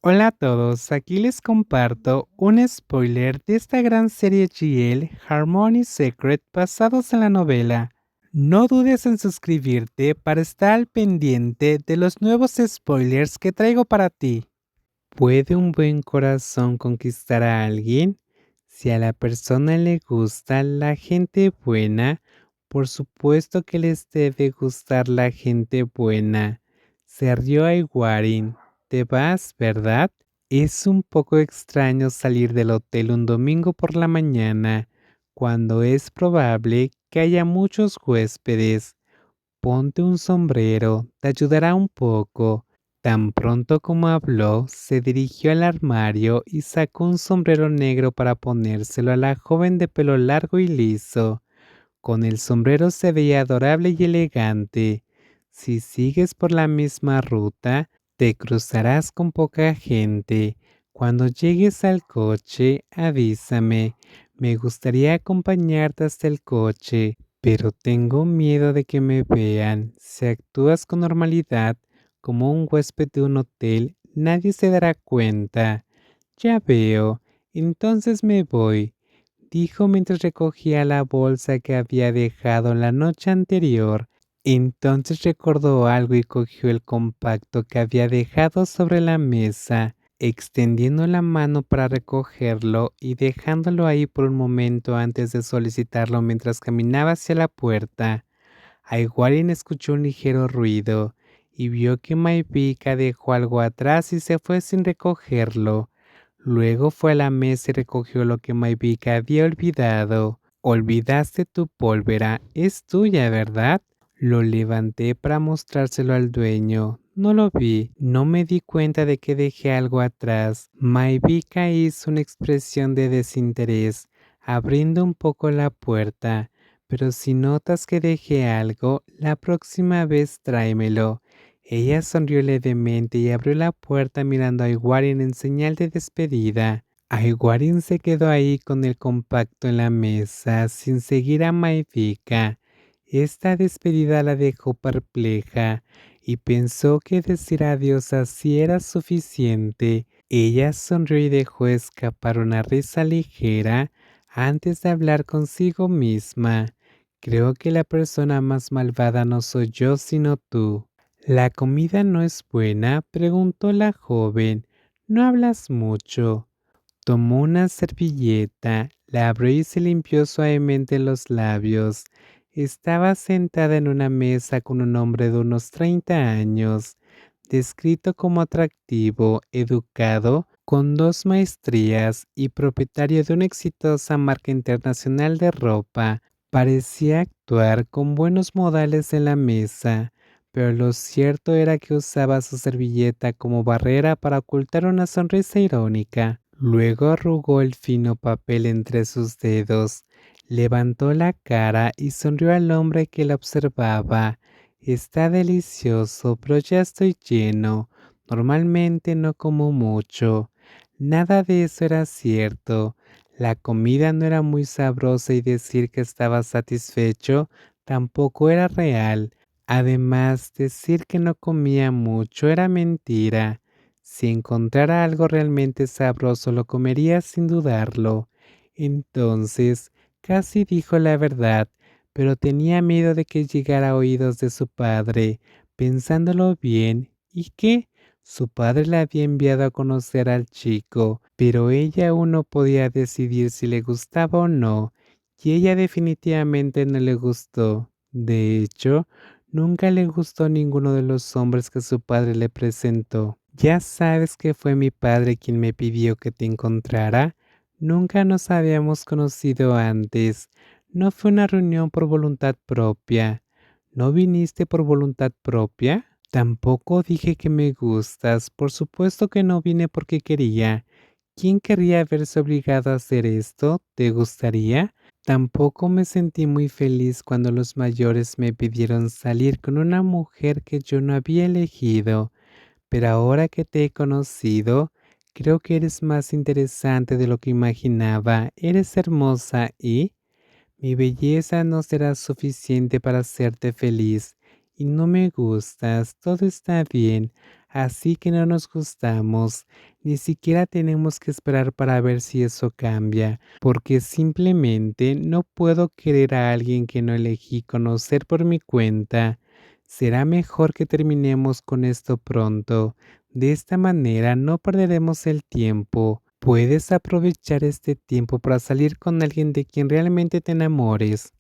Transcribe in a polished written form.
Hola a todos, aquí les comparto un spoiler de esta gran serie GL Harmony Secret basados en la novela. No dudes en suscribirte para estar al pendiente de los nuevos spoilers que traigo para ti. ¿Puede un buen corazón conquistar a alguien? Si a la persona le gusta la gente buena, por supuesto que les debe gustar la gente buena. Se rió Aiguarin. Te vas, ¿verdad? Es un poco extraño salir del hotel un domingo por la mañana, cuando es probable que haya muchos huéspedes. Ponte un sombrero, te ayudará un poco. Tan pronto como habló, se dirigió al armario y sacó un sombrero negro para ponérselo a la joven de pelo largo y liso. Con el sombrero se veía adorable y elegante. Si sigues por la misma ruta, te cruzarás con poca gente. Cuando llegues al coche, avísame. Me gustaría acompañarte hasta el coche, pero tengo miedo de que me vean. Si actúas con normalidad, como un huésped de un hotel, nadie se dará cuenta. Ya veo. Entonces me voy, dijo mientras recogía la bolsa que había dejado la noche anterior. Entonces recordó algo y cogió el compacto que había dejado sobre la mesa, extendiendo la mano para recogerlo y dejándolo ahí por un momento antes de solicitarlo mientras caminaba hacia la puerta. Aiguarin escuchó un ligero ruido y vio que Maipika dejó algo atrás y se fue sin recogerlo. Luego fue a la mesa y recogió lo que Maipika había olvidado. Olvidaste tu pólvora, es tuya, ¿verdad? Lo levanté para mostrárselo al dueño. No lo vi, no me di cuenta de que dejé algo atrás. Maipika hizo una expresión de desinterés, abriendo un poco la puerta. Pero si notas que dejé algo, la próxima vez tráemelo. Ella sonrió levemente y abrió la puerta mirando a Aiguarin en señal de despedida. Aiguarin se quedó ahí con el compacto en la mesa, sin seguir a Maivika. Esta despedida la dejó perpleja y pensó que decir adiós así era suficiente. Ella sonrió y dejó escapar una risa ligera antes de hablar consigo misma. Creo que la persona más malvada no soy yo, sino tú. ¿La comida no es buena?, preguntó la joven. No hablas mucho. Tomó una servilleta, la abrió y se limpió suavemente los labios. Estaba sentada en una mesa con un hombre de unos 30 años, descrito como atractivo, educado, con 2 maestrías y propietario de una exitosa marca internacional de ropa. Parecía actuar con buenos modales en la mesa, pero lo cierto era que usaba su servilleta como barrera para ocultar una sonrisa irónica. Luego arrugó el fino papel entre sus dedos, levantó la cara y sonrió al hombre que la observaba. Está delicioso, pero ya estoy lleno. Normalmente no como mucho. Nada de eso era cierto. La comida no era muy sabrosa y decir que estaba satisfecho tampoco era real. Además, decir que no comía mucho era mentira. Si encontrara algo realmente sabroso lo comería sin dudarlo. Entonces, casi dijo la verdad, pero tenía miedo de que llegara a oídos de su padre. Pensándolo bien, ¿y qué? Su padre la había enviado a conocer al chico, pero ella aún no podía decidir si le gustaba o no, y ella definitivamente no le gustó. De hecho, nunca le gustó ninguno de los hombres que su padre le presentó. Ya sabes que fue mi padre quien me pidió que te encontrara. Nunca nos habíamos conocido antes. No fue una reunión por voluntad propia. ¿No viniste por voluntad propia? Tampoco dije que me gustas. Por supuesto que no vine porque quería. ¿Quién querría verse obligado a hacer esto? ¿Te gustaría? Tampoco me sentí muy feliz cuando los mayores me pidieron salir con una mujer que yo no había elegido, pero ahora que te he conocido, creo que eres más interesante de lo que imaginaba. Eres hermosa y mi belleza no será suficiente para hacerte feliz. Y no me gustas, todo está bien. así que no nos gustamos. Ni siquiera tenemos que esperar para ver si eso cambia, porque simplemente no puedo querer a alguien que no elegí conocer por mi cuenta. Será mejor que terminemos con esto pronto. De esta manera no perderemos el tiempo. Puedes aprovechar este tiempo para salir con alguien de quien realmente te enamores.